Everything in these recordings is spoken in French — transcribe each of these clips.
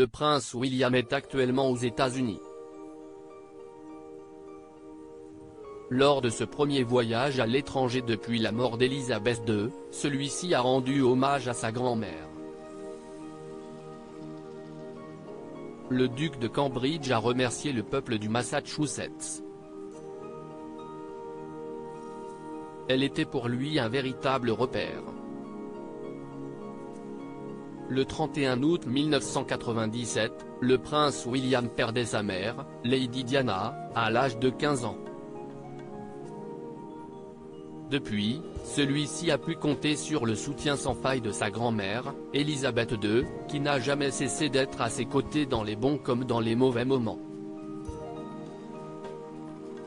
le prince William est actuellement aux États-Unis. Lors de ce premier voyage à l'étranger depuis la mort d'Élisabeth II, celui-ci a rendu hommage à sa grand-mère. Le duc de Cambridge a remercié le peuple du Massachusetts. Elle était pour lui un véritable repère. Le 31 août 1997, le prince William perdait sa mère, Lady Diana, à l'âge de 15 ans. Depuis, celui-ci a pu compter sur le soutien sans faille de sa grand-mère, Élisabeth II, qui n'a jamais cessé d'être à ses côtés dans les bons comme dans les mauvais moments.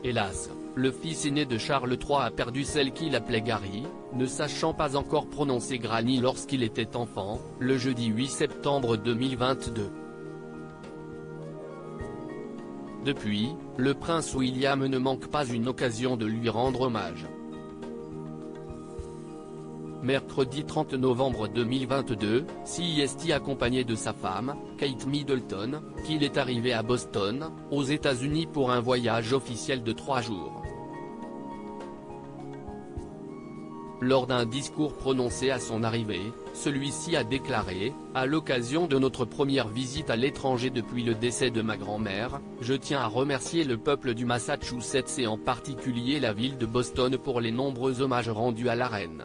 Hélas, le fils aîné de Charles III a perdu celle qu'il appelait Gary, ne sachant pas encore prononcer Granny lorsqu'il était enfant, le jeudi 8 septembre 2022. Depuis, le prince William ne manque pas une occasion de lui rendre hommage. Mercredi 30 novembre 2022, CEST accompagné de sa femme, Kate Middleton, qu'il est arrivé à Boston, aux États-Unis pour un voyage officiel de 3 jours. Lors d'un discours prononcé à son arrivée, celui-ci a déclaré « À l'occasion de notre première visite à l'étranger depuis le décès de ma grand-mère, je tiens à remercier le peuple du Massachusetts et en particulier la ville de Boston pour les nombreux hommages rendus à la reine. »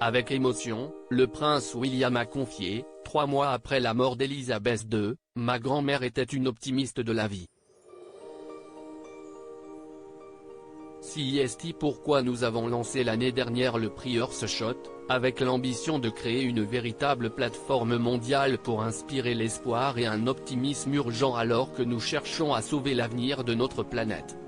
Avec émotion, le prince William a confié, 3 mois après la mort d'Élisabeth II, ma grand-mère était une optimiste de la vie. CEST Pourquoi nous avons lancé l'année dernière le prix Earthshot, avec l'ambition de créer une véritable plateforme mondiale pour inspirer l'espoir et un optimisme urgent alors que nous cherchons à sauver l'avenir de notre planète.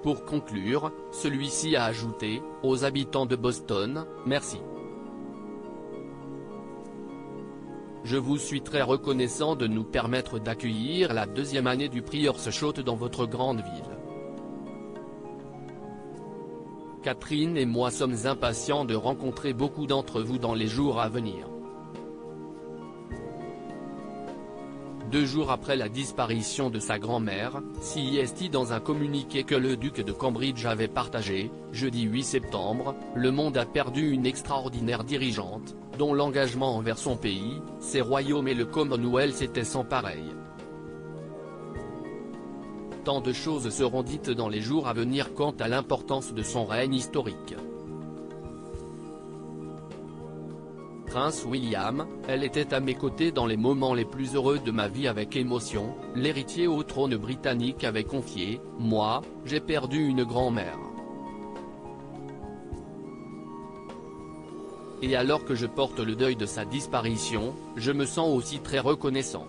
Pour conclure, celui-ci a ajouté, aux habitants de Boston, merci. Je vous suis très reconnaissant de nous permettre d'accueillir la 2e année du prix Earthshot dans votre grande ville. Catherine et moi sommes impatients de rencontrer beaucoup d'entre vous dans les jours à venir. 2 jours après la disparition de sa grand-mère, CEST dans un communiqué que le duc de Cambridge avait partagé, jeudi 8 septembre, le monde a perdu une extraordinaire dirigeante, dont l'engagement envers son pays, ses royaumes et le Commonwealth était sans pareil. Tant de choses seront dites dans les jours à venir quant à l'importance de son règne historique. Prince William, elle était à mes côtés dans les moments les plus heureux de ma vie avec émotion, l'héritier au trône britannique avait confié, moi, j'ai perdu une grand-mère. Et alors que je porte le deuil de sa disparition, je me sens aussi très reconnaissant.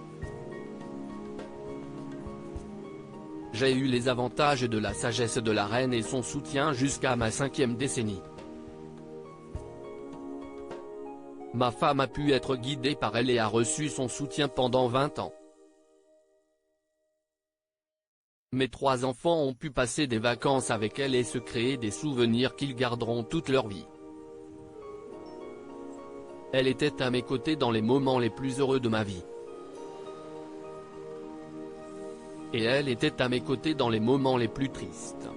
J'ai eu les avantages de la sagesse de la reine et son soutien jusqu'à ma 5e décennie. Ma femme a pu être guidée par elle et a reçu son soutien pendant 20 ans. Mes 3 enfants ont pu passer des vacances avec elle et se créer des souvenirs qu'ils garderont toute leur vie. Elle était à mes côtés dans les moments les plus heureux de ma vie. Et elle était à mes côtés dans les moments les plus tristes.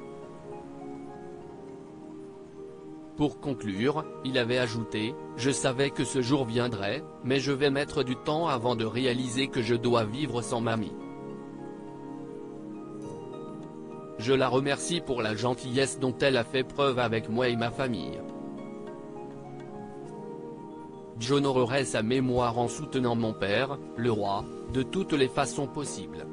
Pour conclure, il avait ajouté, je savais que ce jour viendrait, mais je vais mettre du temps avant de réaliser que je dois vivre sans mamie. Je la remercie pour la gentillesse dont elle a fait preuve avec moi et ma famille. J'honorerai sa mémoire en soutenant mon père, le roi, de toutes les façons possibles.